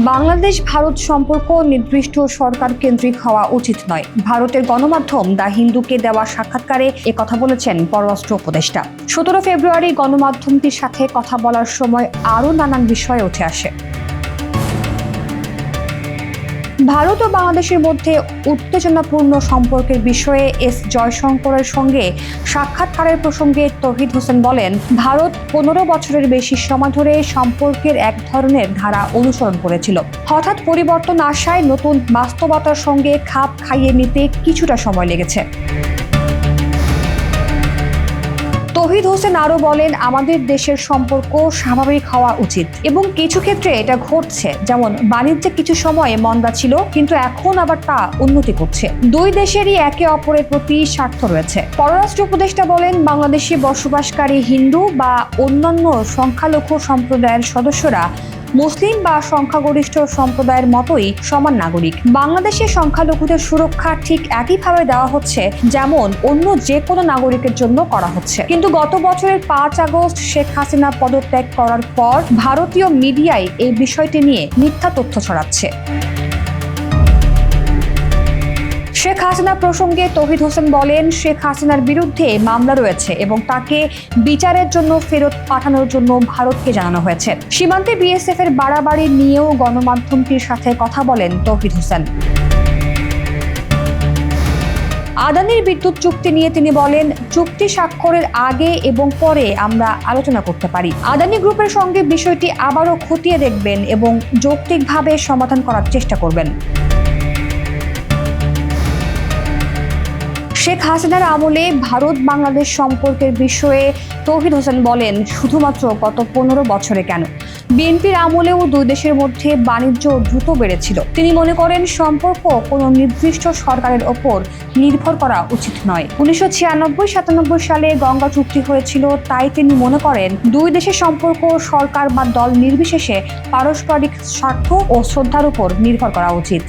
বাংলাদেশ ভারত সম্পর্ক নির্দিষ্ট সরকার কেন্দ্রিক হওয়া উচিত নয়। ভারতের গণমাধ্যম দ্য হিন্দুকে দেওয়া সাক্ষাৎকারে একথা বলেছেন পররাষ্ট্র উপদেষ্টা। 17 ফেব্রুয়ারি গণমাধ্যমটির সাথে কথা বলার সময় আরও নানান বিষয় উঠে আসে। ভারত ও বাংলাদেশের মধ্যে উত্তেজনাপূর্ণ সম্পর্কের বিষয়ে এস জয়শঙ্করের সঙ্গে সাক্ষাৎকারের প্রসঙ্গে তৌহিদ হোসেন বলেন, ভারত 15 বছরের বেশি সময় ধরে সম্পর্কের এক ধরনের ধারা অনুসরণ করেছিল। হঠাৎ পরিবর্তন আসায় নতুন বাস্তবতার সঙ্গে খাপ খাইয়ে নিতে কিছুটা সময় লেগেছে। তৌহিদ হোসেন আরও বলেন, আমাদের দেশের সম্পর্ক স্বাভাবিক হওয়া উচিত এবং কিছু ক্ষেত্রে এটা ঘটছে। যেমন বাণিজ্যে কিছু সময়ে মন্দা ছিল, কিন্তু এখন আবার তা উন্নতি করছে। দুই দেশেরই একে অপরের প্রতি স্বার্থ রয়েছে। পররাষ্ট্র উপদেষ্টা বলেন, বাংলাদেশে বসবাসকারী হিন্দু বা অন্যান্য সংখ্যালঘু সম্প্রদায়ের সদস্যরা মুসলিম বা সংখ্যাগরিষ্ঠ সম্প্রদায়ের মতোই সমান নাগরিক। বাংলাদেশে সংখ্যালঘুদের সুরক্ষা ঠিক একইভাবে দেওয়া হচ্ছে যেমন অন্য যে কোনো নাগরিকের জন্য করা হচ্ছে। কিন্তু গত বছরের 5 আগস্ট শেখ হাসিনা পদত্যাগ করার পর ভারতীয় মিডিয়ায় এই বিষয়টি নিয়ে মিথ্যা তথ্য ছড়াচ্ছে। শেখ হাসিনা প্রসঙ্গে তৌহিদ হোসেন বলেন, শেখ হাসিনার বিরুদ্ধে মামলা রয়েছে এবং তাকে বিচারের জন্য ফেরত পাঠানোর জন্য ভারতকে জানানো হয়েছে। সীমান্তে বিএসএফ এর বাড়াবাড়ি নিয়েও গণমাধ্যমটির সাথে কথা বলেন তৌহিদ হোসেন। আদানির বিদ্যুৎ চুক্তি নিয়ে তিনি বলেন, চুক্তি স্বাক্ষরের আগে এবং পরে আমরা আলোচনা করতে পারি। আদানি গ্রুপের সঙ্গে বিষয়টি আবারও খতিয়ে দেখবেন এবং যৌক্তিকভাবে সমাধান করার চেষ্টা করবেন। শেখ হাসিনার আমলে ভারত বাংলাদেশ সম্পর্কের বিষয়ে তৌহিদ হোসেন বলেন, শুধুমাত্র গত 15 বছরে কেন, বিএনপির আমলেও দুই দেশের মধ্যে বাণিজ্য দ্রুত বেড়েছিল। তিনি মনে করেন সম্পর্ক কোনো নির্দিষ্ট সরকারের ওপর নির্ভর করা উচিত নয়। 1996-97 সালে গঙ্গা চুক্তি হয়েছিল, তাই তিনি মনে করেন দুই দেশের সম্পর্ক সরকার বা দল নির্বিশেষে পারস্পরিক স্বার্থ ও শ্রদ্ধার উপর নির্ভর করা উচিত।